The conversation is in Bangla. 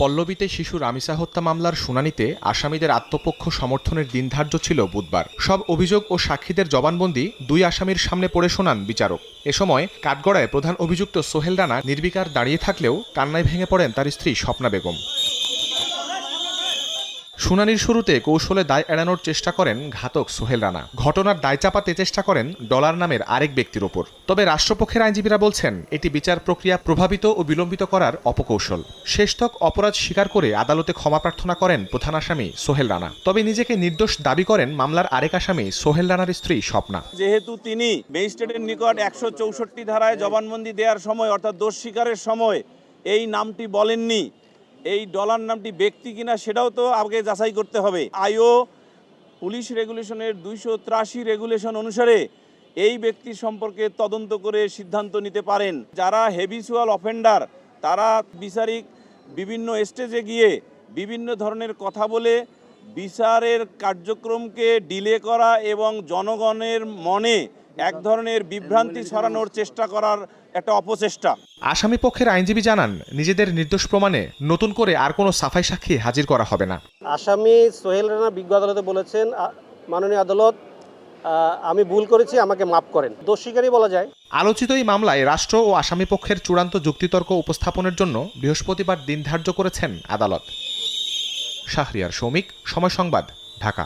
পল্লবীতে শিশু রামিসা হত্যা মামলার শুনানিতে আসামিদের আত্মপক্ষ সমর্থনের দিন ধার্য ছিল বুধবার। সব অভিযোগ ও সাক্ষীদের জবানবন্দি দুই আসামির সামনে পড়ে শোনান বিচারক। এ সময় কাঠগড়ায় প্রধান অভিযুক্ত সোহেল রানা নির্বিকার দাঁড়িয়ে থাকলেও কান্নায় ভেঙে পড়েন তার স্ত্রী স্বপ্না বেগম। শুনানির শুরুতে কৌশলে দায় এড়ানোর চেষ্টা করেন ঘাতক সোহেল রানা। ঘটনার দায় চাপাতে চেষ্টা করেন ডলার নামের আরেক ব্যক্তির ওপর। তবে রাষ্ট্রপক্ষের আইনজীবীরা বলছেন এটি বিচার প্রক্রিয়া প্রভাবিত ও বিলম্বিত করার অপকৌশল। শেষতক অপরাধ স্বীকার করে আদালতে ক্ষমা প্রার্থনা করেন প্রধান আসামি সোহেল রানা। তবে নিজেকে নির্দোষ দাবি করেন মামলার আরেক আসামি সোহেল রানার স্ত্রী স্বপ্না। যেহেতু তিনি ম্যাজিস্ট্রেটের নিকট ১৬৪ ধারায় জবানবন্দি দেওয়ার সময় অর্থাৎ দোষ স্বীকারের সময় এই নামটি বলেননি, এই ডলার নামটি ব্যক্তি কিনা সেটাও তো আগে যাচাই করতে হবে। আইও পুলিশ রেগুলেশনের ২৮৩ রেগুলেশন অনুসারে এই ব্যক্তি সম্পর্কে তদন্ত করে সিদ্ধান্ত নিতে পারেন। যারা হেবিচুয়াল অফেন্ডার তারা বিচারিক বিভিন্ন স্টেজে গিয়ে বিভিন্ন ধরনের কথা বলে বিচারের কার্যক্রমকে ডিলে করা এবং জনগণের মনে এক ধরনের বিভ্রান্তি ছড়ানোর চেষ্টা করার একটা অপচেষ্টা। আসামি পক্ষের আইনজীবী জানান নিজেদের নির্দোষ প্রমাণে নতুন করে আর কোনো সাফাই সাক্ষী হাজির করা হবে না। আসামি সোহেল রানা বিজ্ঞ আদালতে বলেছেন, মাননীয় আদালত, আমি ভুল করেছি, আমাকে মাফ করেন। দোষ স্বীকারই বলা যায়। আলোচিত এই মামলায় রাষ্ট্র ও আসামি পক্ষের চূড়ান্ত যুক্তিতর্ক উপস্থাপনের জন্য বৃহস্পতিবার দিন ধার্য করেছেন আদালত। শাহরিয়ার সৌমিক, সময় সংবাদ, ঢাকা।